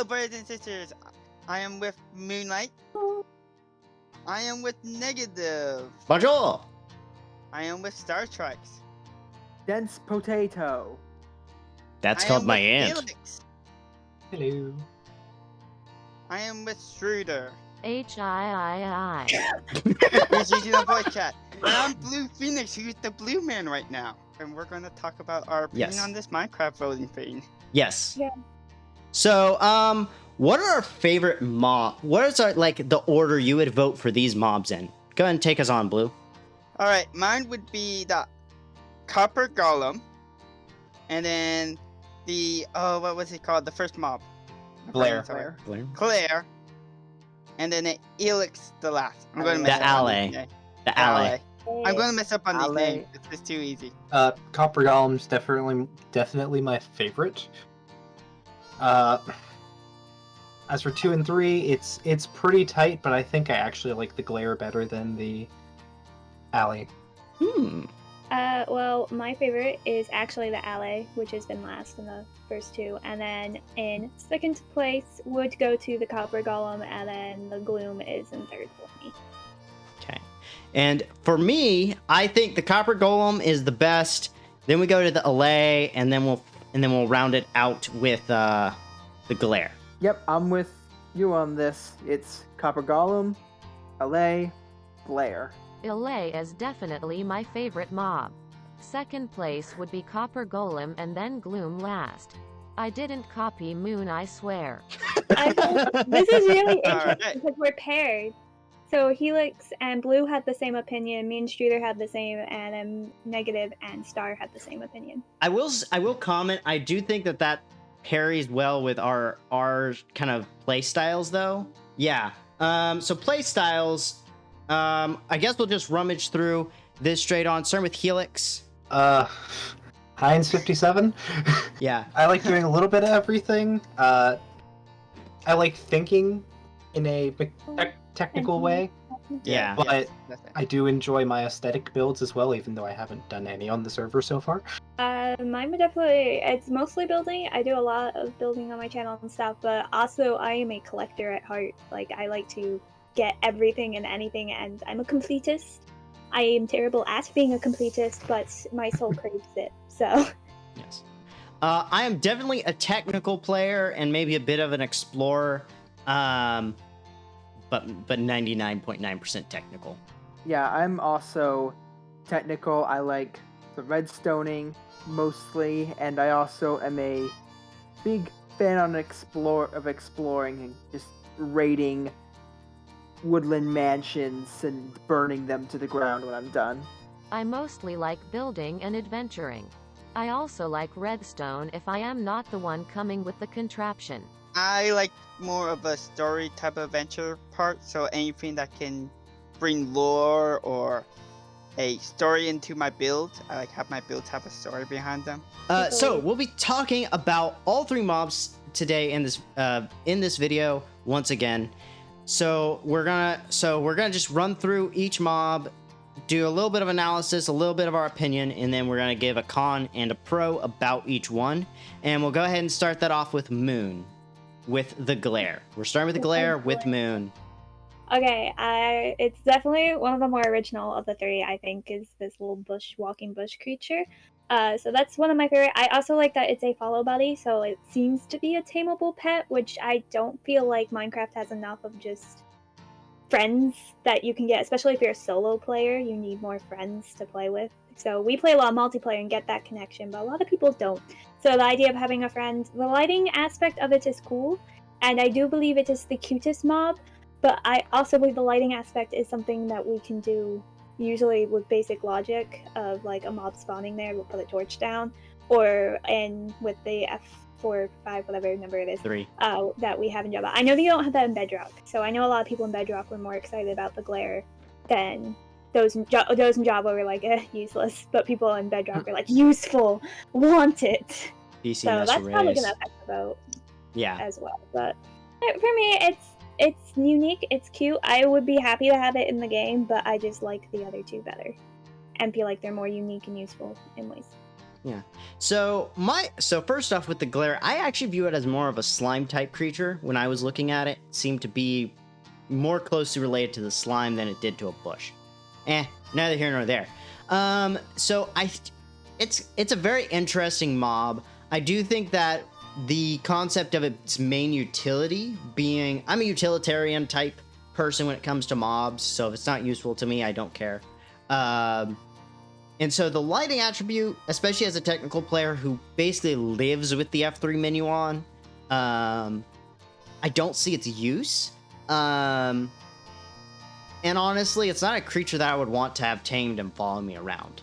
brothers and sisters. I am with Moonlight. I am with Negative. Bonjour. I am with Star Treks. Dense potato. That's I called am my with aunt. Felix. Hello. I am with Schroeder. HIII. Who's using the voice chat. And I'm Blue Phoenix, who's the blue man right now. And we're going to talk about our opinion Yes. on this Minecraft voting thing. Yes. Yeah. So, what are our favorite mob? What is the order you would vote for these mobs in? Go ahead and take us on, Blue. Alright, mine would be the Copper Golem. And then the, what was it called? The first mob. Blair. Sorry. Blair. Claire. And then the Elix the last. I'm going to The mess up on Alley. these names. The alley. I'm going to mess up on these Alley. names. It's too easy. Copper Golem's definitely my favorite. As for 2 and 3, it's pretty tight, but I think I actually like the Glare better than the Alley. Well, my favorite is actually the Alley, which has been last in the first two, and then in second place would go to the Copper Golem, and then the Gloom is in third for me. Okay. And for me, I think the Copper Golem is the best. Then we go to the allay, and then we'll round it out with the Glare. Yep, I'm with you on this. It's Copper Golem, Allay, Blair. Illay is definitely my favorite mob. Second place would be Copper Golem and then Gloom last. I didn't copy Moon, I swear. This is really interesting Alright. because we're paired. So Helix and Blue had the same opinion, me and Streeter had the same, and then Negative and Star had the same opinion. I will comment. I do think that parries well with our kind of play styles, though. Yeah. So play styles. I guess we'll just rummage through this straight on. Starting with Helix. Heinz 57. Yeah. I like doing a little bit of everything. I like thinking in a technical way. Yeah. But That's it. I do enjoy my aesthetic builds as well, even though I haven't done any on the server so far. Mine would definitely, it's mostly building. I do a lot of building on my channel and stuff, but also I am a collector at heart. Like, I like to get everything and anything, and I'm a completist. I am terrible at being a completist, but my soul craves it, so. Yes. I am definitely a technical player and maybe a bit of an explorer. But 99.9% technical. Yeah, I'm also technical. I like the redstoning mostly, and I also am a big fan of exploring and just raiding woodland mansions and burning them to the ground when I'm done. I mostly like building and adventuring. I also like redstone if I am not the one coming with the contraption. I like more of a story type of adventure part, so anything that can bring lore or a story into my build. I like have my builds have a story behind them. So we'll be talking about all three mobs today in this video once again. So we're gonna just run through each mob, do a little bit of analysis, a little bit of our opinion, and then we're gonna give a con and a pro about each one. And we'll go ahead and start that off with Moon, with the Glare. We're starting with the Glare with Moon. Okay, it's definitely one of the more original of the three, I think, is this little walking bush creature. So that's one of my favorite. I also like that it's a follow buddy, so it seems to be a tameable pet, which I don't feel like Minecraft has enough of just friends that you can get, especially if you're a solo player, you need more friends to play with. So we play a lot of multiplayer and get that connection, but a lot of people don't. So the idea of having a friend, the lighting aspect of it is cool, and I do believe it is the cutest mob, but I also believe the lighting aspect is something that we can do usually with basic logic of like a mob spawning there, we'll put a torch down, or with the F4, 5, whatever number it is, 3. that we have in Java. I know that you don't have that in Bedrock, so I know a lot of people in Bedrock were more excited about the Glare than those in Java were like, useless, but people in Bedrock were like, useful, want it. PC So Master that's probably Race. gonna affect the vote Yeah. as well. But for me, it's unique, it's cute. I would be happy to have it in the game, but I just like the other two better, and feel like they're more unique and useful in ways. So first off with the glare, I actually view it as more of a slime type creature. When I was looking at it, it seemed to be more closely related to the slime than it did to a bush. Neither here nor there. So it's a very interesting mob. I do think that the concept of its main utility being, I'm a utilitarian type person when it comes to mobs, so if it's not useful to me, I don't care. And so the lighting attribute, especially as a technical player who basically lives with the F3 menu on, I don't see its use. And honestly, it's not a creature that I would want to have tamed and follow me around.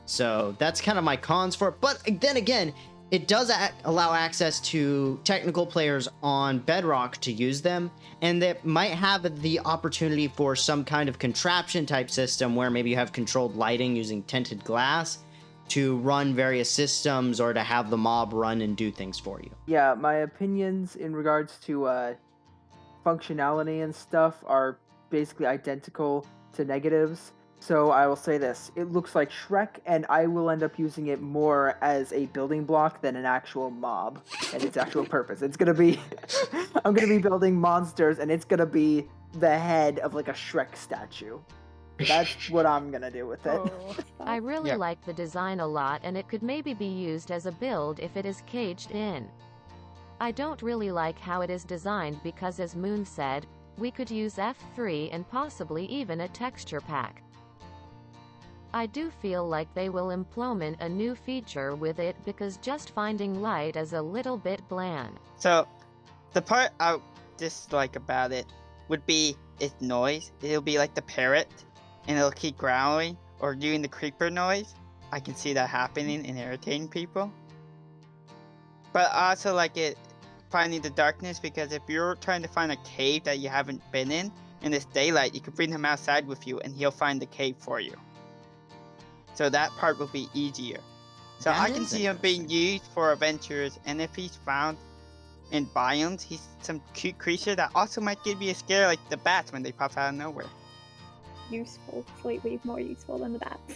So that's kind of my cons for it. But then again, it does allow access to technical players on Bedrock to use them, and that might have the opportunity for some kind of contraption type system where maybe you have controlled lighting using tinted glass to run various systems or to have the mob run and do things for you. Yeah, my opinions in regards to functionality and stuff are basically identical to negatives. So I will say this, it looks like Shrek, and I will end up using it more as a building block than an actual mob and its actual purpose. It's gonna be, I'm gonna be building monsters, and it's gonna be the head of like a Shrek statue. That's what I'm gonna do with it. Oh, I really Yeah. like the design a lot, and it could maybe be used as a build if it is caged in. I don't really like how it is designed because, as Moon said, we could use F3 and possibly even a texture pack. I do feel like they will implement a new feature with it because just finding light is a little bit bland. So, the part I dislike about it would be its noise. It'll be like the parrot, and it'll keep growling or doing the creeper noise. I can see that happening and irritating people. But I also like it finding the darkness, because if you're trying to find a cave that you haven't been in it's daylight, you can bring him outside with you and he'll find the cave for you. So that part will be easier. So That I can is see him being used for adventures, and if he's found in biomes, he's some cute creature that also might give you a scare, like the bats when they pop out of nowhere. useful, slightly more useful than the bats.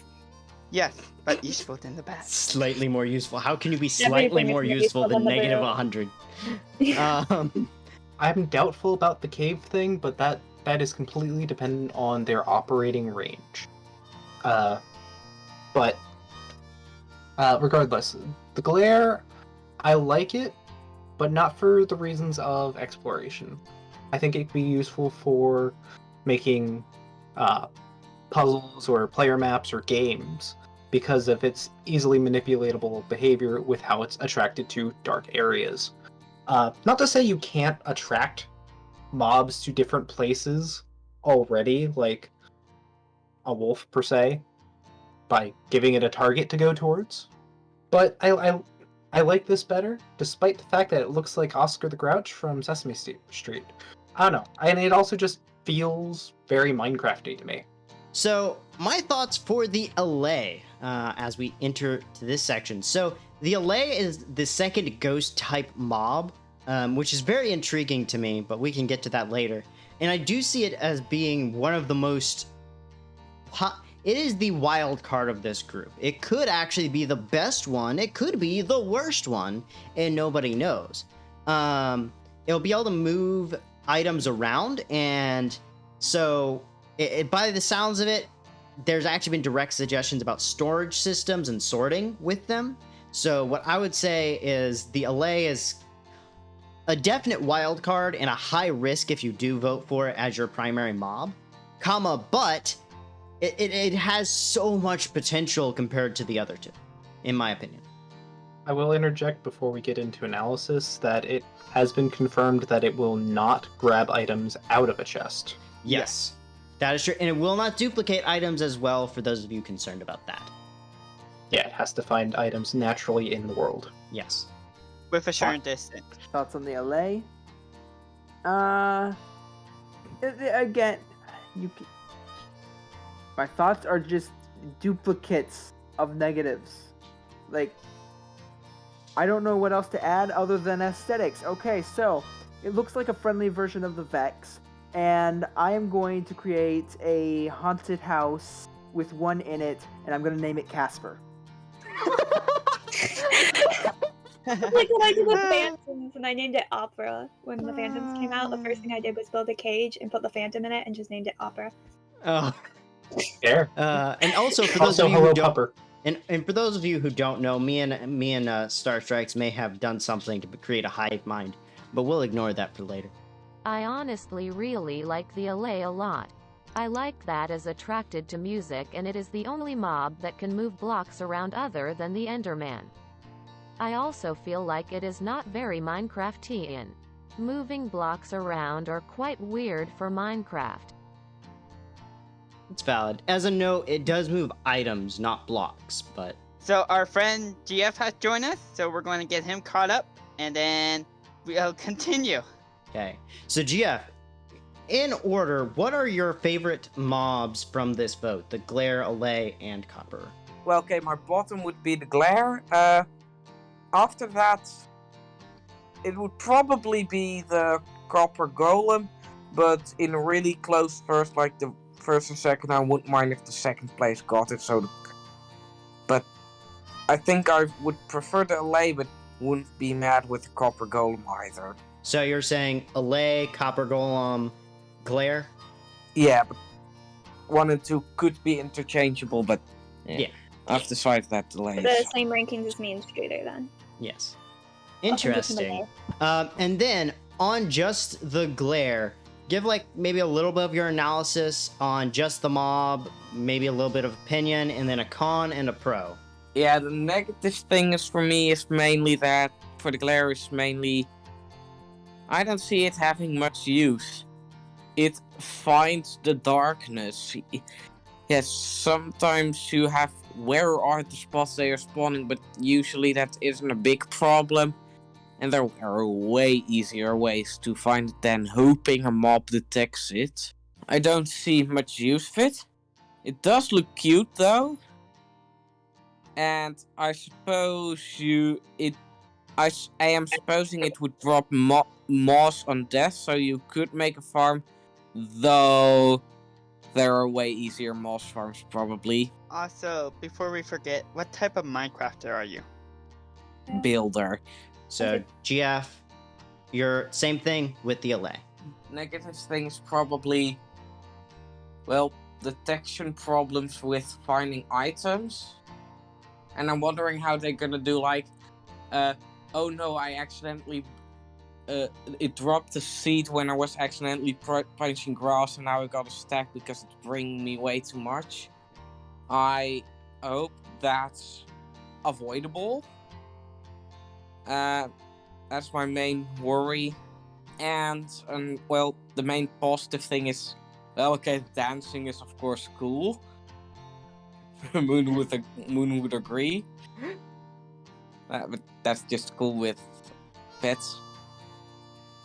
Yes, but useful than the bats. Slightly more useful. How can you be slightly Everything is more more useful useful than than the negative blue. 100? I'm doubtful about the cave thing, but that is completely dependent on their operating range. But regardless, the glare, I like it, but not for the reasons of exploration. I think it could be useful for making puzzles or player maps or games because of its easily manipulatable behavior with how it's attracted to dark areas. Not to say you can't attract mobs to different places already, like a wolf per se, by giving it a target to go towards. But I like this better, despite the fact that it looks like Oscar the Grouch from Sesame Street. I don't know, and it also just feels very Minecrafty to me. So, my thoughts for the Allay as we enter to this section. So, the Allay is the second ghost type mob, which is very intriguing to me, but we can get to that later. And I do see it as being one of the most... It is the wild card of this group. It could actually be the best one. It could be the worst one, and nobody knows. It'll be able to move items around, and so by the sounds of it, there's actually been direct suggestions about storage systems and sorting with them. So what I would say is the Allay is a definite wild card and a high risk if you do vote for it as your primary mob, but it has so much potential compared to the other two, in my opinion. I will interject before we get into analysis that it has been confirmed that it will not grab items out of a chest. Yes, that is true. And it will not duplicate items as well, for those of you concerned about that. Yeah, it has to find items naturally in the world. Yes. With a certain distance. Thoughts on the LA? Again, my thoughts are just duplicates of negatives. Like, I don't know what else to add other than aesthetics. Okay, so it looks like a friendly version of the Vex, and I am going to create a haunted house with one in it, and I'm going to name it Casper. Like when I did the Phantoms and I named it Opera when the Phantoms came out, the first thing I did was build a cage and put the Phantom in it and just named it Opera. Oh. Fair. And also for those Also, of you hello, who don't, Pupper. and for those of you who don't know, me and Star Strikes may have done something to create a hive mind, but we'll ignore that for later. I honestly really like the Allay a lot. I like that is attracted to music and it is the only mob that can move blocks around other than the Enderman. I also feel like it is not very Minecraftian. Moving blocks around are quite weird for Minecraft. It's valid. As a note, it does move items, not blocks, but So our friend GF has joined us, so we're going to get him caught up, and then we'll continue. okay. So GF, in order, what are your favorite mobs from this vote? The Glare, Allay, and Copper. Well, okay, my bottom would be the Glare. After that, it would probably be the Copper Golem, but in a really close first, like the first and second, I wouldn't mind if the second place got it. But I think I would prefer the Allay, but wouldn't be mad with the Copper Golem either. So you're saying Allay, Copper Golem, Glare? Yeah, but 1 and 2 could be interchangeable, but Yeah. I've decided that Allay. The same rankings as me and Streeter then. Yes. I'll think of Interesting. Allay. And then on just the Glare, give like maybe a little bit of your analysis on just the mob, maybe a little bit of opinion, and then a con and a pro. Yeah, the negative thing is for me is mainly that for the Glare is mainly I don't see it having much use. It finds the darkness. Yes, sometimes you have where are the spots they are spawning, but usually that isn't a big problem. And there are way easier ways to find it than hoping a mob detects it. I don't see much use of it. It does look cute though. And I suppose I am supposing it would drop moss on death, so you could make a farm, though there are way easier moss farms probably. Also, before we forget, what type of Minecrafter are you? Builder. So GF, your same thing with the Allay. Negative things probably, well, detection problems with finding items. And I'm wondering how they're gonna do like, oh no, I accidentally, it dropped a seed when I was accidentally punching grass and now I got a stack because it's bringing me way too much. I hope that's avoidable. That's my main worry. And well, the main positive thing is, well, okay, dancing is of course cool. Moon would agree. But that's just cool with pets.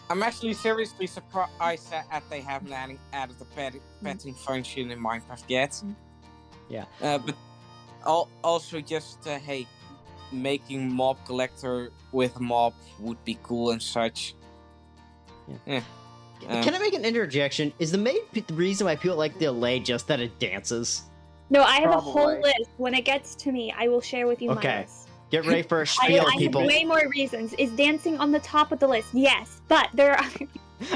I'm actually seriously surprised that they haven't added the petting function in Minecraft yet. Yeah. But also just, hey, making mob collector with mob would be cool and such. Yeah. Can I make an interjection? Is the main reason why people like the Allay just that it dances? No, I have a whole Probably. list. When it gets to me, I will share with you my Okay. list. Get ready for a I spiel, have people. way more reasons. Is dancing on the top of the list? Yes, but there are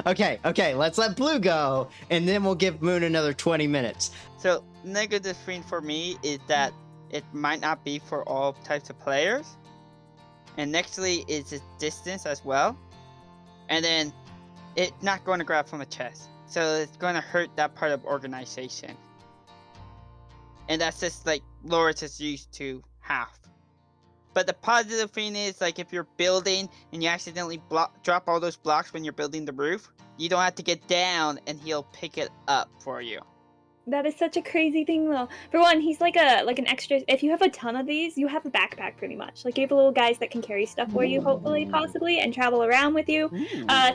Okay, let's let Blue go, and then we'll give Moon another 20 minutes. So, negative thing for me is that it might not be for all types of players. And nextly is its distance as well. And then it's not going to grab from a chest. So it's going to hurt that part of organization. And that's just like Loris is used to half. But the positive thing is, like, if you're building and you accidentally drop all those blocks when you're building the roof, you don't have to get down and he'll pick it up for you. That is such a crazy thing, though. For one, he's like an extra. If you have a ton of these, you have a backpack pretty much. Like you have little guys that can carry stuff for you, hopefully, possibly, and travel around with you.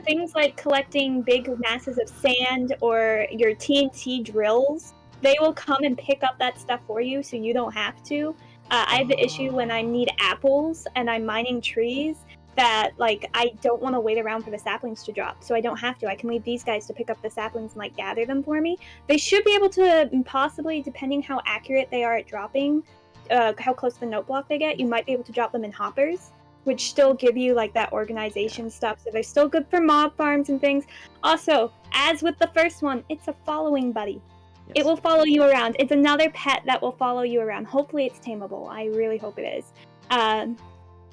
Things like collecting big masses of sand or your TNT drills, they will come and pick up that stuff for you, so you don't have to. I have the issue when I need apples and I'm mining trees that, like, I don't want to wait around for the saplings to drop, so I don't have to. I can leave these guys to pick up the saplings and, like, gather them for me. They should be able to, possibly, depending how accurate they are at dropping, how close to the note block they get, you might be able to drop them in hoppers, which still give you like that organization stuff. So they're still good for mob farms and things. Also, as with the first one, it's a following buddy. Yes. It will follow you around. It's another pet that will follow you around. Hopefully it's tameable. I really hope it is.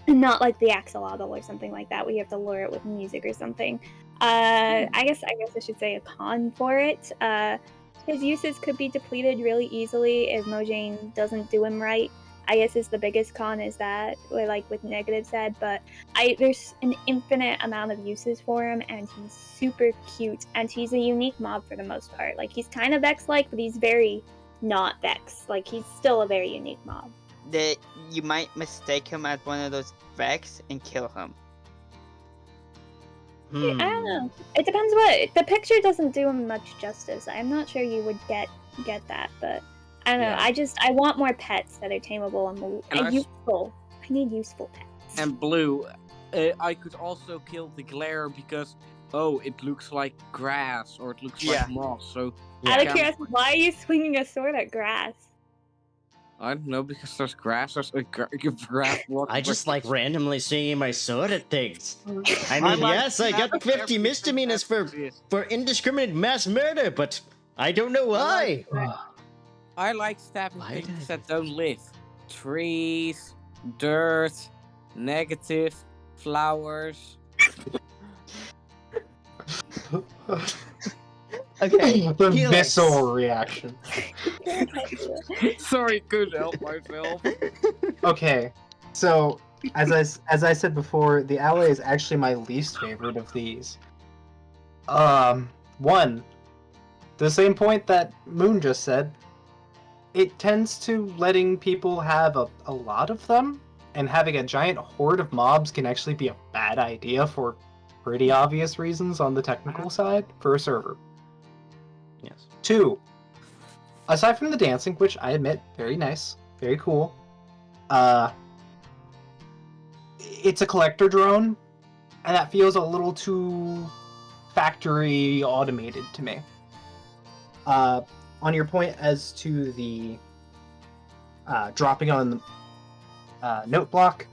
Not like the axolotl or something like that, where you have to lure it with music or something. I guess I should say a con for it. His uses could be depleted really easily if Mojang doesn't do him right. I guess is the biggest con is that, or like with negative said, but there's an infinite amount of uses for him, and he's super cute, and he's a unique mob for the most part. Like, he's kind of Vex-like, but he's very not Vex. Like, he's still a very unique mob. You might mistake him as one of those Vex and kill him. I don't know. It depends what the picture doesn't do him much justice. I'm not sure you would get that, but I don't know. Yeah. I want more pets that are tameable and I- useful. I need useful pets. And Blue, I could also kill the glare because, it looks like grass or it looks Yeah. like moss. So Out of Yeah. curiosity, why are you swinging a sword at grass? I don't know, because there's grass. There's a grass. I just like randomly swinging my sword at things. I I mean, like yes, I got having 50 everything misdemeanors as it is. for indiscriminate mass murder, but I don't know why. I like stabbing Why did things I that don't live. Trees, dirt, negative, flowers. Okay, The Helix. visceral reaction. Sorry, couldn't help myself. Okay, so as I said before, the ally is actually my least favorite of these. One, the same point that Moon just said. It tends to letting people have a lot of them, and having a giant horde of mobs can actually be a bad idea for pretty obvious reasons on the technical side for a server. Yes. Two, aside from the dancing, which I admit, very nice, very cool, it's a collector drone, and that feels a little too factory automated to me. On your point as to the dropping on the note block,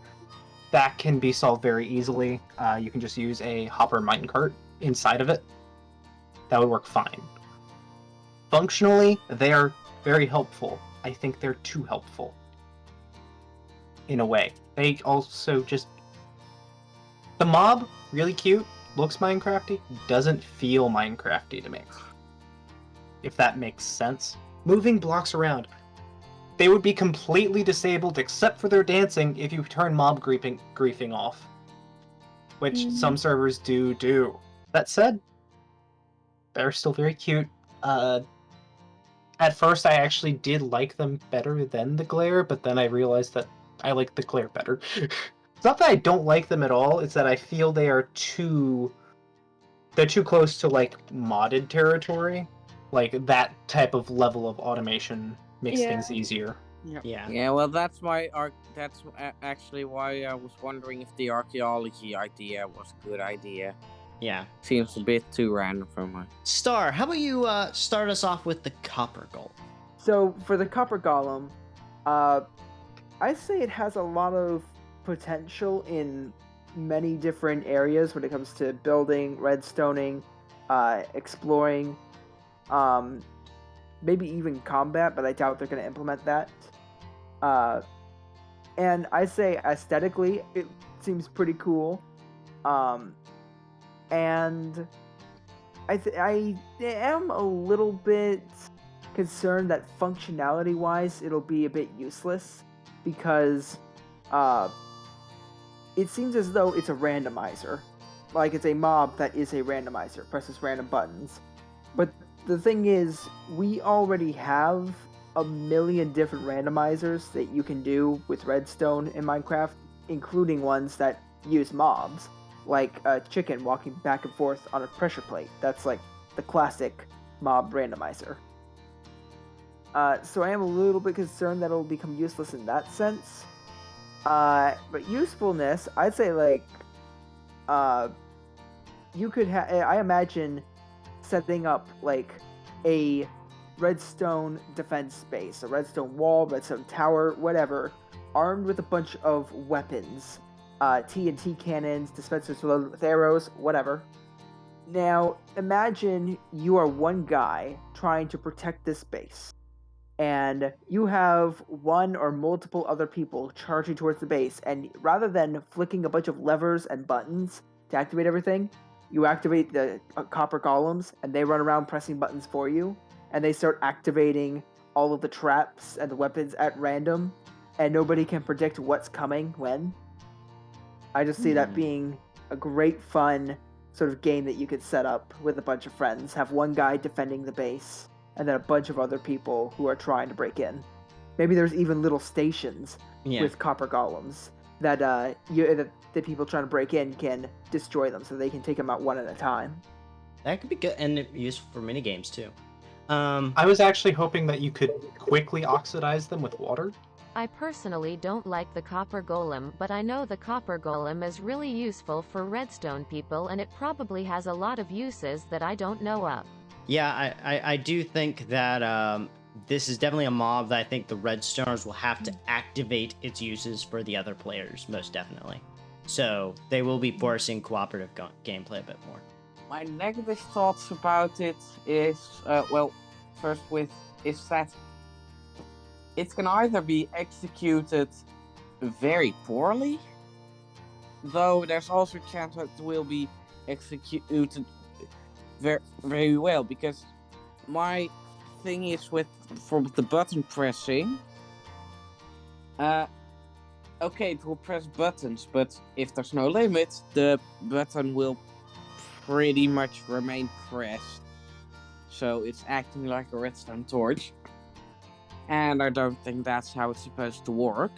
that can be solved very easily. You can just use a hopper minecart inside of it. That would work fine. Functionally, they are very helpful. I think they're too helpful. In a way. They also just... The mob, really cute, looks Minecrafty, doesn't feel Minecrafty to me. If that makes sense. Moving blocks around. They would be completely disabled except for their dancing if you turn mob griefing off. Which some servers do. That said, they're still very cute. At first, I actually did like them better than the glare, but then I realized that I like the glare better. It's not that I don't like them at all, it's that I feel they're too close to, like, modded territory. Like, that type of level of automation makes things easier. Yeah. Yeah, well, that's actually why I was wondering if the archaeology idea was a good idea. Yeah. Seems a bit too random for my. Star, how about you start us off with the copper golem? So for the copper golem, I'd say it has a lot of potential in many different areas when it comes to building, redstoning, exploring, maybe even combat, but I doubt they're going to implement that. And I say aesthetically, it seems pretty cool. And I am a little bit concerned that functionality-wise, it'll be a bit useless because it seems as though it's a randomizer. Like, it's a mob that is a randomizer, presses random buttons. But the thing is, we already have a million different randomizers that you can do with Redstone in Minecraft, including ones that use mobs, like a chicken walking back and forth on a pressure plate. That's like the classic mob randomizer. So I am a little bit concerned that it'll become useless in that sense. But usefulness, I'd say, like, you could I imagine setting up, like, a redstone defense space, a redstone wall, redstone tower, whatever, armed with a bunch of weapons, TNT cannons, dispensers loaded with arrows, whatever. Now, imagine you are one guy trying to protect this base, and you have one or multiple other people charging towards the base, and rather than flicking a bunch of levers and buttons to activate everything, you activate the copper golems, and they run around pressing buttons for you, and they start activating all of the traps and the weapons at random, and nobody can predict what's coming when. I just see that being a great fun sort of game that you could set up with a bunch of friends. Have one guy defending the base, and then a bunch of other people who are trying to break in. Maybe there's even little stations with copper golems that that the people trying to break in can destroy them, so they can take them out one at a time. That could be good and useful for mini games too. I was actually hoping that you could quickly oxidize them with water. I personally don't like the copper golem, but I know the copper golem is really useful for redstone people, and it probably has a lot of uses that I don't know of. Yeah, I do think that this is definitely a mob that I think the Redstoners will have to activate its uses for the other players, most definitely. So they will be forcing cooperative gameplay a bit more. My negative thoughts about it is, first is that it can either be executed very poorly, though there's also a chance that it will be executed very, very well, because my thing is for the button pressing, okay, it will press buttons, but if there's no limit, the button will pretty much remain pressed. So it's acting like a redstone torch. And I don't think that's how it's supposed to work.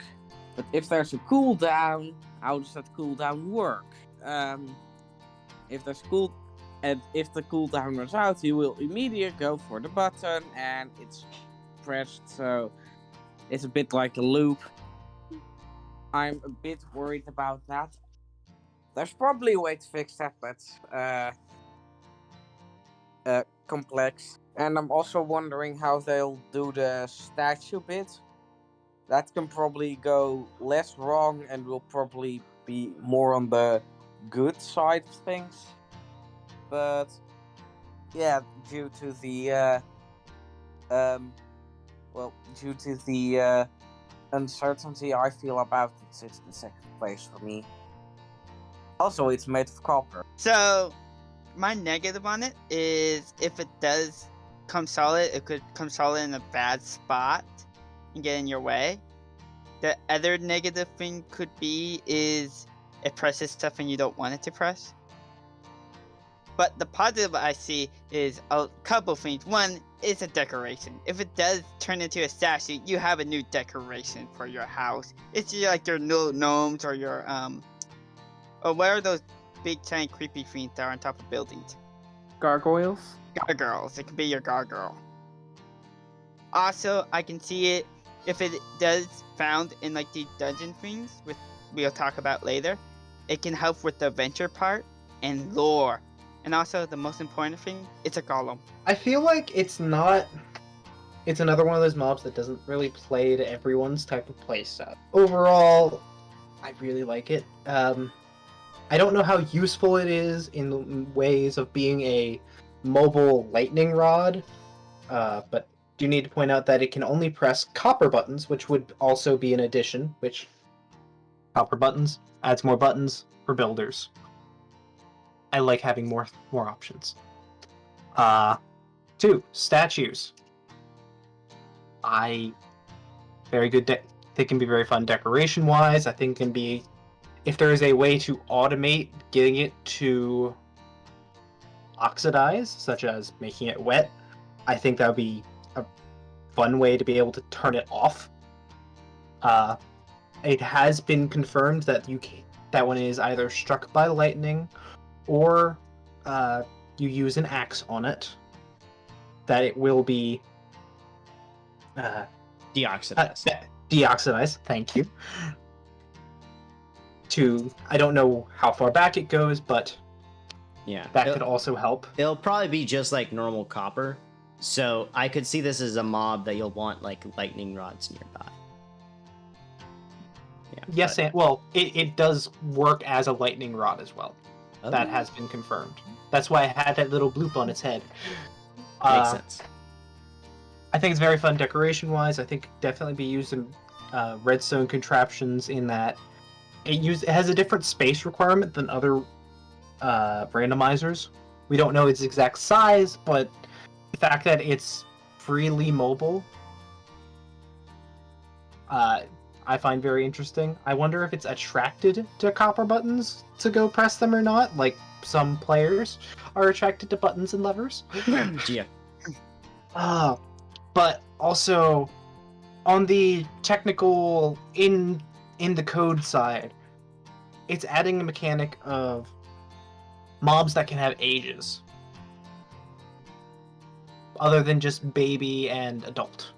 But if there's a cooldown, how does that cooldown work? If the cooldown runs out, you will immediately go for the button, and it's pressed, so it's a bit like a loop. I'm a bit worried about that. There's probably a way to fix that, but complex. And I'm also wondering how they'll do the statue bit. That can probably go less wrong and will probably be more on the good side of things. But yeah, due to the uncertainty I feel about it, it's in second place for me. Also, it's made of copper. So, my negative on it is if it does come solid, it could come solid in a bad spot and get in your way. The other negative thing could be is it presses stuff and you don't want it to press. But the positive I see is a couple things. One, it's a decoration. If it does turn into a statue, you have a new decoration for your house. It's like your little gnomes or your or what are those big giant creepy things that are on top of buildings? Gargoyles? Gargoyles. It can be your gargoyle. Also, I can see it if it does found in like the dungeon things, which we'll talk about later. It can help with the adventure part and lore. And also, the most important thing, it's a golem. I feel like it's another one of those mobs that doesn't really play to everyone's type of playstyle. Overall, I really like it. I don't know how useful it is in ways of being a mobile lightning rod, but do need to point out that it can only press copper buttons, which would also be an addition, which copper buttons adds more buttons for builders. I like having more options. 2, statues. Very good. They can be very fun decoration-wise. I think can be, if there is a way to automate getting it to oxidize, such as making it wet, I think that would be a fun way to be able to turn it off. It has been confirmed that that one is either struck by lightning or you use an axe on it, that it will be Deoxidized. Deoxidized, thank you. I don't know how far back it goes, but yeah, that could also help. It'll probably be just like normal copper, So I could see this as a mob that you'll want like lightning rods nearby. Yeah, Yes, and well, it does work as a lightning rod as well. oh, That has been confirmed. That's why it had that little bloop on its head. makes sense. I think it's very fun decoration-wise. I think it could definitely be used in redstone contraptions in that it has a different space requirement than other randomizers. We don't know its exact size, but the fact that it's freely mobile, I find very interesting. I wonder if it's attracted to copper buttons to go press them or not, like some players are attracted to buttons and levers. Yeah. But also on the technical in the code side, it's adding a mechanic of mobs that can have ages other than just baby and adult,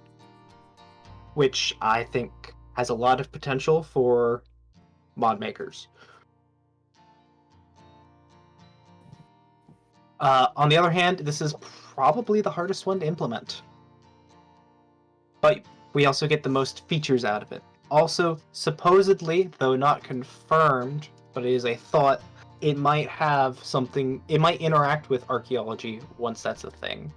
which I think has a lot of potential for mod makers. On the other hand, this is probably the hardest one to implement, but we also get the most features out of it. Also, supposedly, though not confirmed, but it is a thought, it might have something, it might interact with archaeology once that's a thing.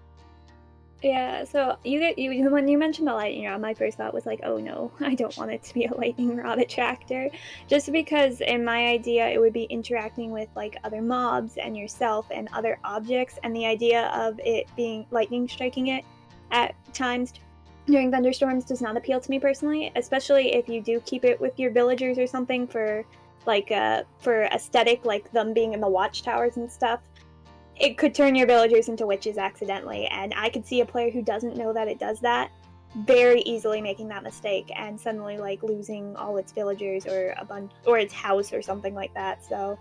Yeah, so when you mentioned the lightning rod, my first thought was like, oh no, I don't want it to be a lightning rod attractor. Just because in my idea it would be interacting with like other mobs and yourself and other objects, and the idea of it being lightning striking it at times during thunderstorms does not appeal to me personally, especially if you do keep it with your villagers or something for aesthetic, like them being in the watchtowers and stuff. It could turn your villagers into witches accidentally, and I could see a player who doesn't know that it does that very easily making that mistake and suddenly like losing all its villagers or its house or something like that. So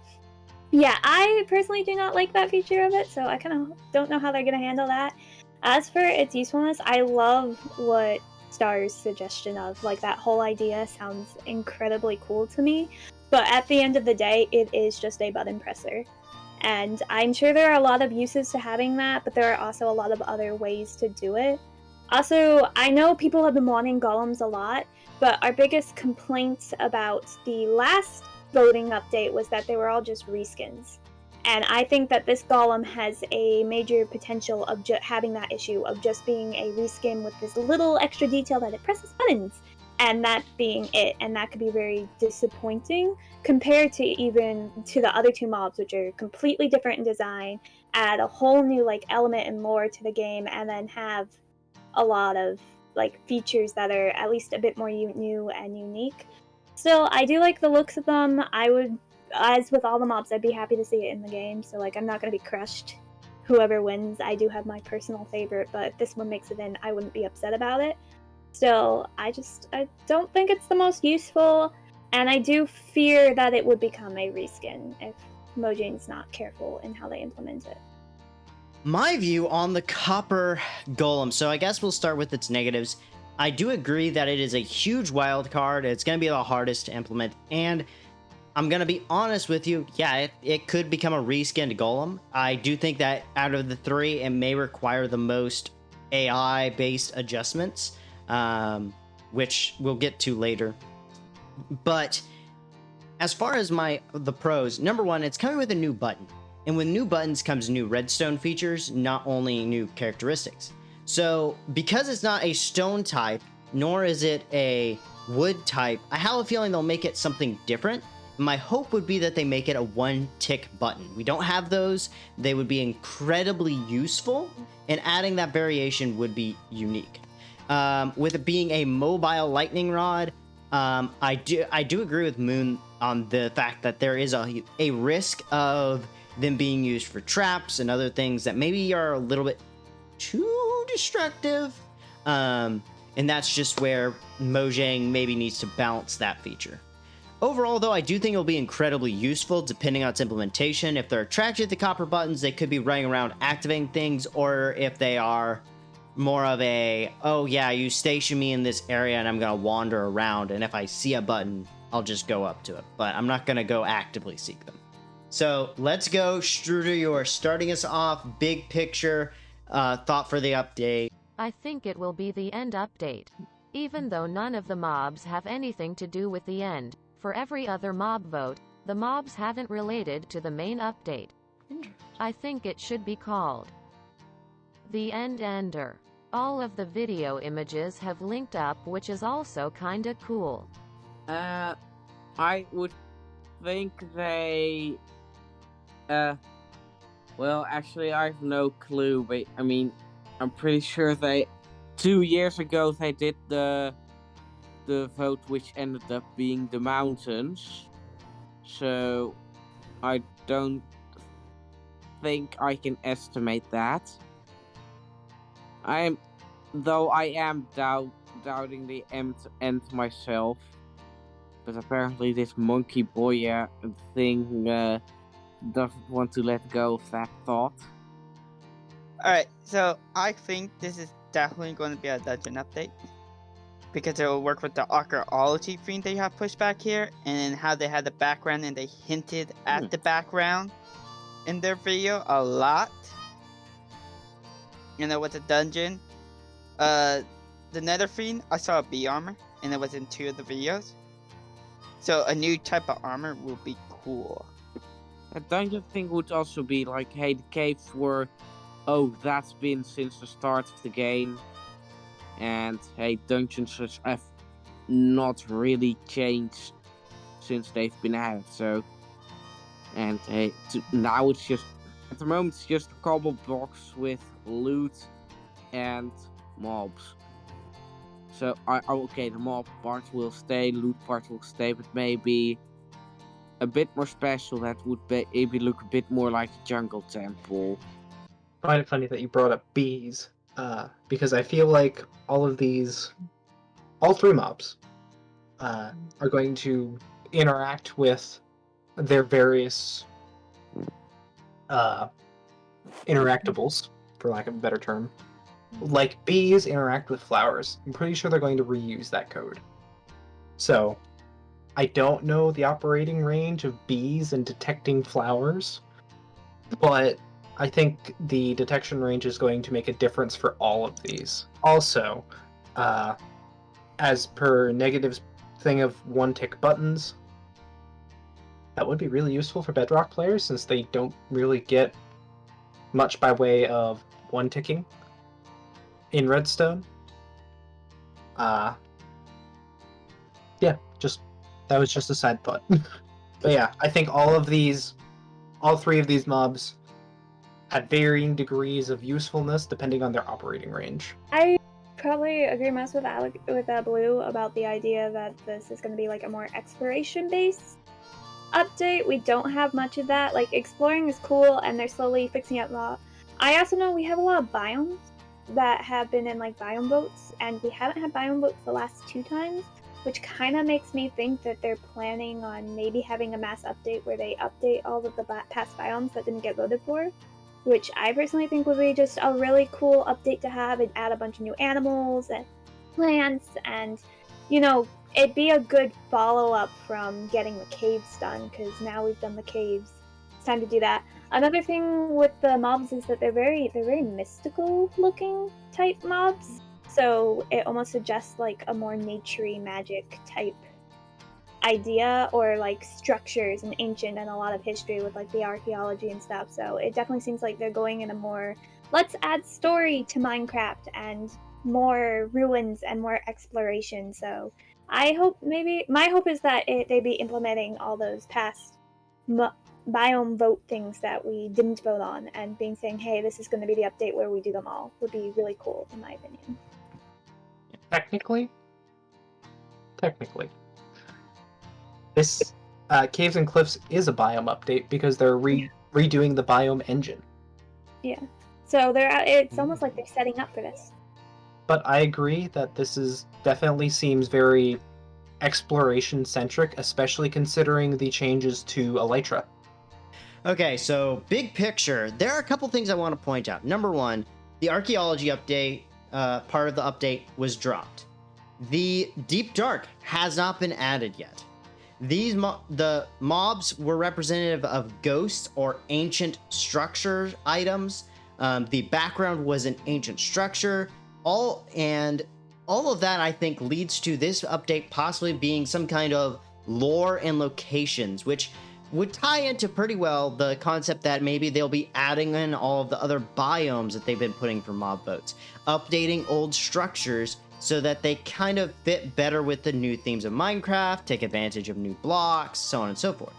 yeah, I personally do not like that feature of it, so I kind of don't know how they're going to handle that. As for its usefulness, I love what Star's suggestion of, like, that whole idea sounds incredibly cool to me, but at the end of the day, it is just a button presser. And I'm sure there are a lot of uses to having that, but there are also a lot of other ways to do it. Also, I know people have been wanting golems a lot, but our biggest complaints about the last voting update was that they were all just reskins. And I think that this golem has a major potential of having that issue of just being a reskin with this little extra detail that it presses buttons, and that being it. And that could be very disappointing compared to even to the other two mobs, which are completely different in design, add a whole new like element and lore to the game, and then have a lot of like features that are at least a bit more new and unique. Still, I do like the looks of them. I would, as with all the mobs, I'd be happy to see it in the game, so like I'm not going to be crushed whoever wins. I do have my personal favorite, but if this one makes it in, I wouldn't be upset about it. Still, I don't think it's the most useful, and I do fear that it would become a reskin if Mojang's not careful in how they implement it. My view on the copper golem, so I guess we'll start with its negatives. I do agree that it is a huge wild card. It's going to be the hardest to implement, and I'm going to be honest with you, yeah, it could become a reskinned golem. I do think that out of the three, it may require the most AI-based adjustments, which we'll get to later. But as far as the pros, number one, it's coming with a new button. And with new buttons comes new redstone features, not only new characteristics. So because it's not a stone type, nor is it a wood type, I have a feeling they'll make it something different. My hope would be that they make it a one-tick button. We don't have those. They would be incredibly useful, and adding that variation would be unique. With it being a mobile lightning rod, I do agree with Moon on the fact that there is a risk of them being used for traps and other things that maybe are a little bit too destructive. And that's just where Mojang maybe needs to balance that feature. Overall, though, I do think it'll be incredibly useful depending on its implementation. If they're attracted to copper buttons, they could be running around activating things, or if they are more of a, oh yeah, you station me in this area and I'm gonna wander around, and if I see a button, I'll just go up to it, but I'm not gonna go actively seek them. So let's go, Struder, you are starting us off, big picture. thought for the update. I think it will be the end update. Even though none of the mobs have anything to do with the end, for every other mob vote, the mobs haven't related to the main update. I think it should be called The End Ender. All of the video images have linked up, which is also kinda cool. I would think they... Well, actually, I have no clue, but, I mean, I'm pretty sure 2 years ago, they did the vote which ended up being the mountains. So, I don't think I can estimate that. I am doubting the end myself, but apparently this monkey boy thing doesn't want to let go of that thought. Alright, so I think this is definitely going to be a dungeon update, because it will work with the archaeology theme they have pushed back here, and how they had the background and they hinted at the background in their video a lot. You know, with the dungeon. The nether fiend, I saw a bee armor, and it was in 2 of the videos. So a new type of armor will be cool. A dungeon thing would also be like, hey, the caves were, oh, that's been since the start of the game. And hey, dungeons have not really changed since they've been added, so. And hey, now it's just, at the moment it's just a cobble box with loot and mobs. So, okay, the mob part will stay, loot part will stay, but maybe a bit more special. That would maybe look a bit more like a jungle temple. I find it funny that you brought up bees, because I feel like all 3 mobs, are going to interact with their various interactables, for lack of a better term. Like bees interact with flowers. I'm pretty sure they're going to reuse that code. So, I don't know the operating range of bees and detecting flowers, but I think the detection range is going to make a difference for all of these. Also, as per Negative's thing of 1-tick buttons, that would be really useful for Bedrock players since they don't really get much by way of 1-ticking in Redstone. Yeah, that was just a side thought. But yeah, I think all 3 of these mobs at varying degrees of usefulness depending on their operating range. I probably agree most with Blue about the idea that this is going to be like a more exploration-based update. We don't have much of that. Like, exploring is cool, and they're slowly fixing up a lot. I also know we have a lot of biomes that have been in like biome votes, and we haven't had biome votes the last 2 times, which kind of makes me think that they're planning on maybe having a mass update where they update all of the past biomes that didn't get voted for, which I personally think would be just a really cool update to have, and add a bunch of new animals and plants, and, you know, it'd be a good follow-up from getting the caves done, because now we've done the caves. It's time to do that. Another thing with the mobs is that they're very mystical-looking type mobs, so it almost suggests like a more naturey magic type idea, or like structures and ancient and a lot of history with like the archaeology and stuff. So it definitely seems like they're going in a more, let's add story to Minecraft and more ruins and more exploration. So I hope, my hope is that they be implementing all those past biome vote things that we didn't vote on, and saying, hey, this is going to be the update where we do them all, would be really cool in my opinion. Technically, this Caves and Cliffs is a biome update because they're redoing the biome engine. Yeah, so it's almost like they're setting up for this. But I agree that this definitely seems very exploration-centric, especially considering the changes to Elytra. Okay, so big picture, there are a couple things I want to point out. Number 1, the archaeology update, part of the update was dropped. The Deep Dark has not been added yet. The mobs were representative of ghost or ancient structure items, The background was an ancient structure. All of that, I think, leads to this update possibly being some kind of lore and locations, which would tie into pretty well the concept that maybe they'll be adding in all of the other biomes that they've been putting for mob boats, updating old structures so that they kind of fit better with the new themes of Minecraft, take advantage of new blocks, so on and so forth.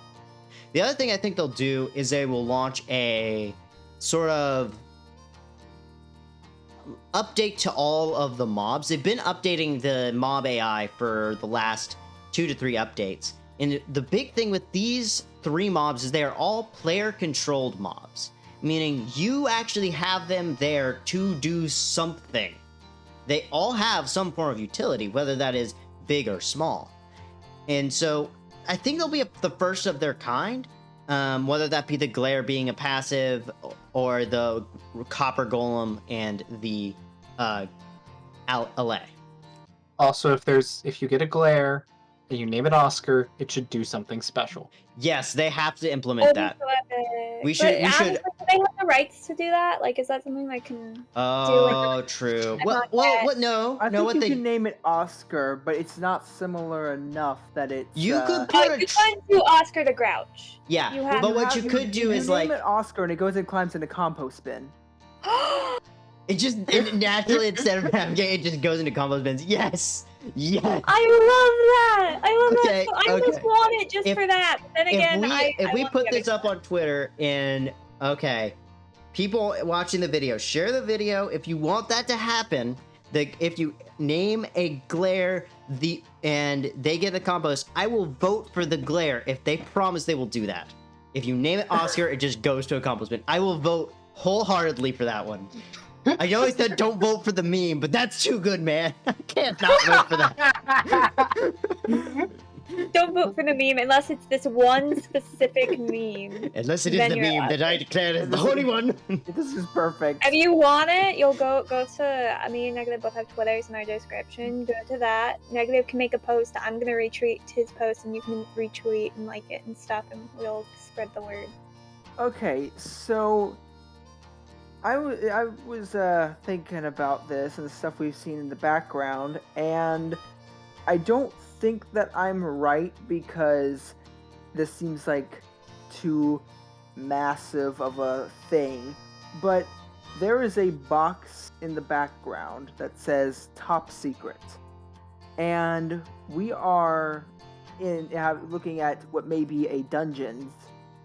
The other thing I think they'll do is they will launch a sort of update to all of the mobs. They've been updating the mob AI for the last 2 to 3 updates. And the big thing with these 3 mobs is they are all player-controlled mobs, meaning you actually have them there to do something. They all have some form of utility, whether that is big or small. And so I think they'll be the first of their kind, whether that be the Glare being a passive or the Copper Golem and the LA. Also, if you get a Glare and you name it Oscar, it should do something special. Yes, they have to implement that. We should. Do they have the rights to do that? Like, is that something that can? Oh, true. Well, what? No, I no. think What you they? can name it Oscar, but it's not similar enough that it's. You could Oh, put you can do Oscar the Grouch. Yeah, you have- but what you could do is like name it Oscar, and it goes and climbs in a compost bin. it naturally instead of having it just goes into compost bins. Yes. Yes. I love that. I love Okay, that. So I okay. just want it just for that. But then again, if we want put the this other up on Twitter and people watching the video, share the video. If you want that to happen, if you name a Glare and they get the compost, I will vote for the Glare if they promise they will do that. If you name it Oscar, it just goes to a compost bin. I will vote wholeheartedly for that one. I know I said don't vote for the meme, but that's too good, man. I can't not vote for that. Don't vote for the meme unless it's this one specific meme. Unless it is Then the you're meme allowed that I declared as the holy one. This is perfect. If you want it, you'll go to. Me and Negative both have Twitters in our description. Go to that. Negative can make a post. I'm gonna retweet his post, and you can retweet and like it and stuff, and we'll spread the word. Okay, so I was thinking about this and the stuff we've seen in the background, and I don't think that I'm right because this seems like too massive of a thing, but there is a box in the background that says Top Secret, and we are looking at what may be a Dungeons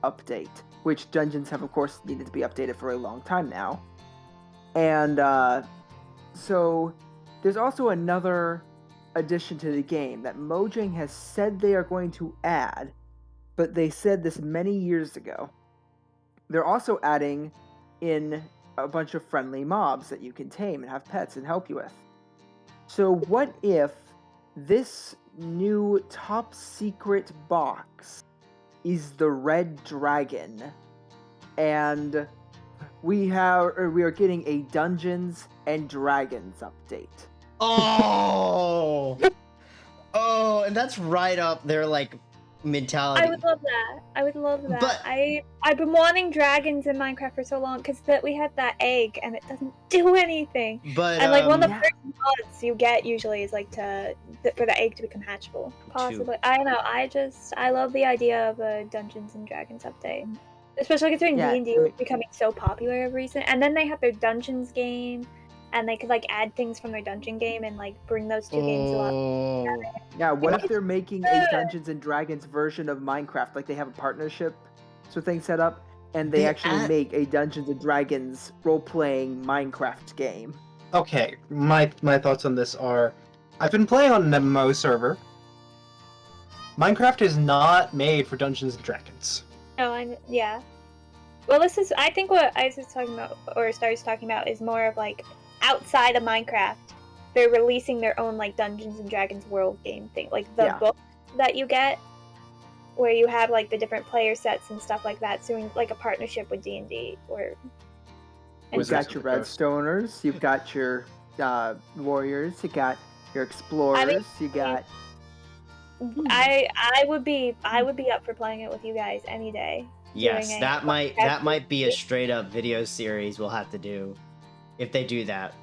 update, which Dungeons have, of course, needed to be updated for a long time now. And so there's also another addition to the game that Mojang has said they are going to add, but they said this many years ago. They're also adding in a bunch of friendly mobs that you can tame and have pets and help you with. So what if this new top secret box is the Red Dragon, and we are getting a Dungeons and Dragons update? Oh, and that's right up their mentality. I would love that. I would love that. But- I've been wanting dragons in Minecraft for so long because we had that egg and it doesn't do anything. But And one of the Yeah. first mods you get usually is for the egg to become hatchable. Possibly. I don't know. I love the idea of a Dungeons and Dragons update, especially considering Yeah, D&D is becoming so popular of recent. And then they have their Dungeons game, and they could add things from their dungeon game and bring those two games a lot. Oh, Yeah, what if It's they're making a Dungeons and Dragons version of Minecraft? Like they have a partnership sort of thing set up, and they actually make a Dungeons and Dragons role-playing Minecraft game. Okay, my thoughts on this are, I've been playing on an MMO server. Minecraft is not made for Dungeons and Dragons. No, yeah. Well, I think what I was talking about, or starts talking about, is more of outside of Minecraft, they're releasing their own Dungeons and Dragons world game thing, the book that you get, where you have the different player sets and stuff like that, doing a partnership with D&D or. You've Wizards got of your the Coast. Redstoners, you've got your warriors, you got your explorers, you got. I would be up for playing it with you guys any day. Yes, doing that might be a straight up video series we'll have to do. If they do that,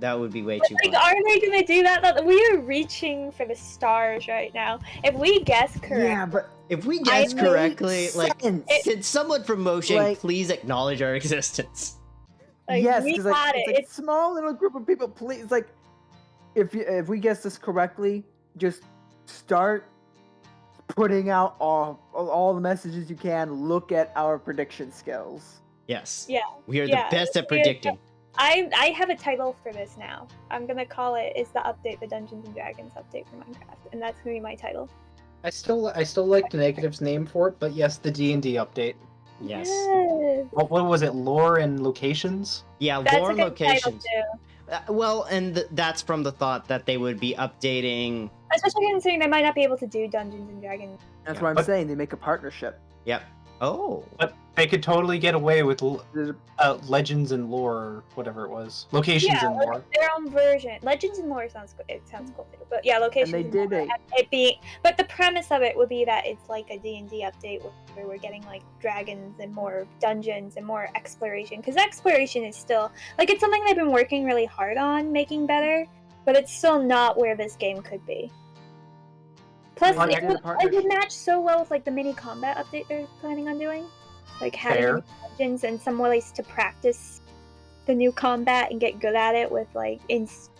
that would be way too Like, much. are they gonna do that? We are reaching for the stars right now. If we guess correct, Yeah, but If we it guess makes correctly, like, sense. can someone from Motion Like- please acknowledge our existence? like, yes, we because got it's it. like It's small little group of people. Please, like, if we guess this correctly, just start putting out all the messages you can. Look at our prediction skills. Yes. Yeah, We are yeah, the best at we are- predicting. I have a title for this now. I'm gonna call it "Is the update the Dungeons and Dragons update for Minecraft?" And that's gonna be my title. I still like the negative's name for it, but yes, the D&D update. Yes. Yes. What was it? Lore and locations? Yeah, That's lore a and good title locations. too. Well, and that's from the thought that they would be updating. Especially considering they might not be able to do Dungeons and Dragons. That's Yeah. what I'm But- saying. They make a partnership. Yep. Oh. But they could totally get away with There's- legends and lore, or whatever it was. Locations Yeah, and lore. Their own version. Legends and Lore sounds good. It sounds cool too. But yeah, locations. they and did Lore, a- it being, but the premise of it would be that it's like a D&D update where we're getting like dragons and more dungeons and more exploration. Because exploration is still like it's something they've been working really hard on making better, but it's still not where this game could be. Plus, They it did a would partnership. match so well with like the mini combat update they're planning on doing, like having Fair. new dungeons and some ways to practice the new combat and get good at it with like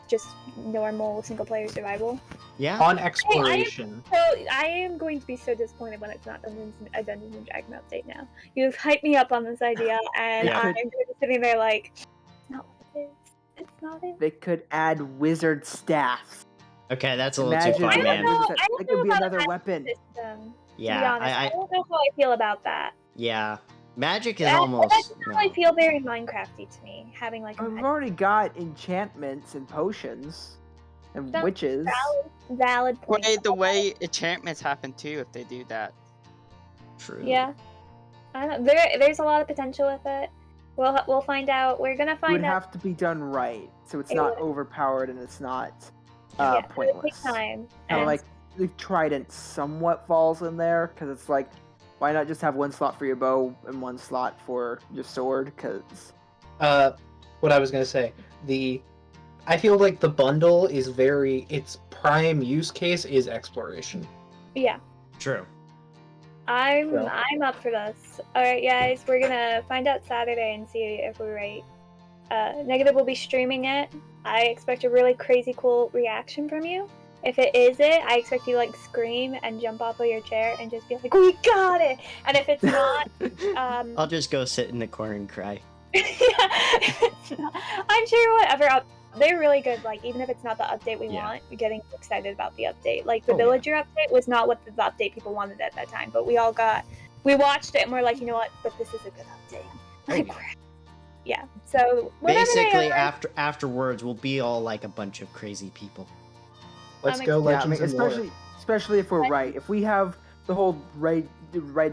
just normal single player survival. Yeah. On exploration. So I am going to be so disappointed when it's not a Dungeons and Dragons update now. You've hyped me up on this idea, and Yeah. I'm going to be sitting there like, it's not what it is. It's not it. They could add wizard staffs. Okay, that's a little Imagine too I far, don't man. know. Wizard staff. I don't It could know be about another that weapon. system. Yeah, to be honest, I I don't know how I feel about that. yeah. Magic is That almost. doesn't no. really feel very Minecrafty to me. Having like a We've already got enchantments and potions and That's witches. valid point. Way the way enchantments happen too if they do that. True. Yeah, I don't. There's a lot of potential with it. We'll find out. We're gonna It would find out. have to be done right, so it's It not would. overpowered and it's not Yeah, it would take pointless. time. Kind and- of like the trident somewhat falls in there because it's like, why not just have one slot for your bow and one slot for your sword? Because What I was gonna say, I feel like the bundle is its prime use case is exploration. yeah. True. I'm So- up for this. All right, guys, we're gonna find out Saturday and see if we're right. Negative will be streaming it. I expect a really crazy cool reaction from you. If it is it, I expect you to, like, scream and jump off of your chair and just be like, "We got it!" And if it's not, I'll just go sit in the corner and cry. if it's not, I'm sure whatever. They're really good. Like, even if it's not the update we Yeah. want, we're getting excited about the update. Like, the Oh, yeah. villager update was not what the update people wanted at that time, but we watched it and we're like, you know what? But this is a good update. Like, yeah. yeah. So whatever they Basically, are, afterwards, we'll be all like a bunch of crazy people. Let's I'm go yeah, I legends mean, and lore. especially if we're right. If we have the whole red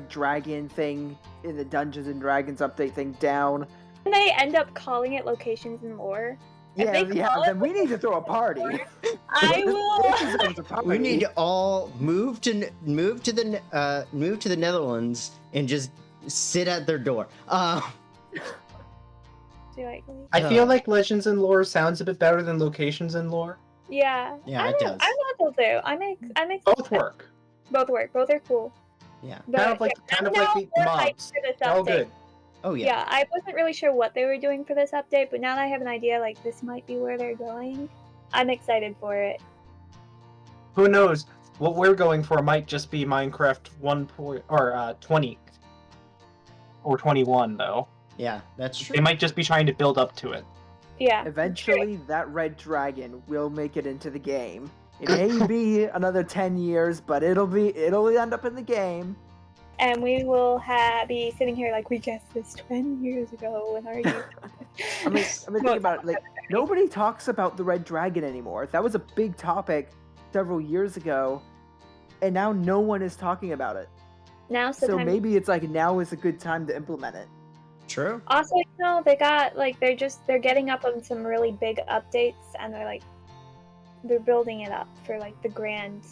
dragon thing in the Dungeons and Dragons update thing down, when they end up calling it locations and lore, If they call it then we need to throw a party. I will. This deserves a party. We need to all move to the Netherlands and just sit at their door. Do I agree? I feel like legends and lore sounds a bit better than locations and lore. Yeah. Yeah, I it don't- does. I know they'll do. I'm Both work. Both work. Both are cool. Yeah. But, Kind of like I'm the now more hyped mobs. for this They're all update. good. Oh yeah. Yeah, I wasn't really sure what they were doing for this update, but now that I have an idea, like, this might be where they're going, I'm excited for it. Who knows? What we're going for might just be Minecraft 20 or 21 though. Yeah, that's true. They might just be trying to build up to it. Yeah. Eventually, that red dragon will make it into the game. It may be another 10 years, but it'll end up in the game. And we will be sitting here like, we guessed this 20 years ago in our youth. I mean, think about it. Like, nobody talks about the red dragon anymore. That was a big topic several years ago, and now no one is talking about it. Now's the So time. maybe it's like now is a good time to implement it. True. Also, you know, they got like they're getting up on some really big updates, and they're building it up for like the grand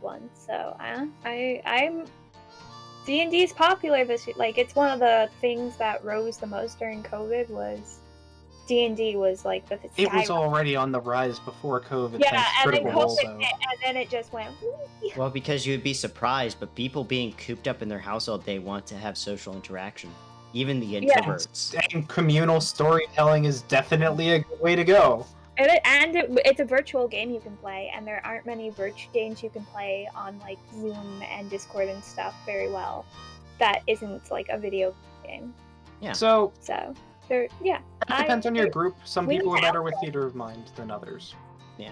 one. So I'm D&D is popular this year. Like, it's one of the things that rose the most during COVID was D&D was like the It was sky. already on the rise before COVID. Yeah, thanks to and then Critical Role, COVID though. hit, and then it just went. whee. Well, because you'd be surprised, but people being cooped up in their house all day want to have social interaction. Even the Yeah. introverts. And communal storytelling is definitely a good way to go. It's a virtual game you can play, and there aren't many virtual games you can play on like Zoom and Discord and stuff very well. That isn't like a video game. Yeah. So So there, yeah. it depends on your group. Some we people are need to better with outro. theater of mind than others, We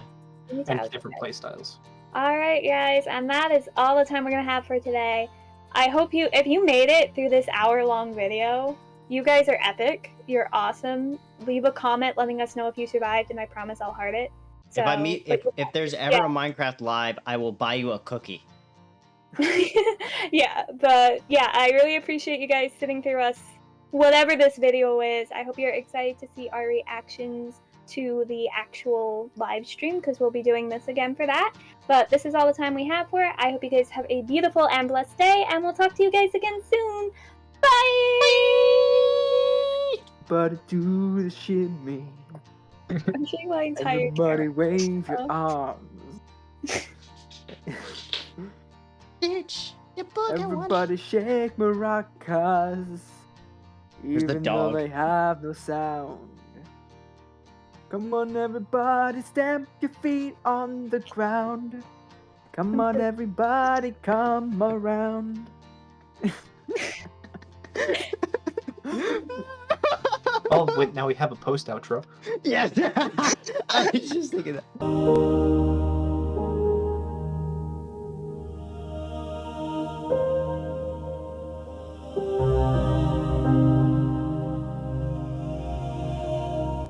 need to and outro. different playstyles. All right, guys, and that is all the time we're gonna have for today. I hope if you made it through this hour-long video, you guys are epic. You're awesome. Leave a comment letting us know if you survived, and I promise I'll heart it. So, If there's ever Yeah. a Minecraft live, I will buy you a cookie. yeah, but yeah, I really appreciate you guys sitting through us. Whatever this video is, I hope you're excited to see our reactions to the actual live stream because we'll be doing this again for that. But this is all the time we have for it. I hope you guys have a beautiful and blessed day, and we'll talk to you guys again soon. Bye! But do the shimmy. I'm shaking my entire Everybody camera. wave your Oh. arms. Bitch, you booger one. Everybody shake maracas. There's the Even dog. though they have no sound. Come on, everybody, stamp your feet on the ground. Come on, everybody, come around. Oh wait, now we have a post outro. Yes. I was just thinking that.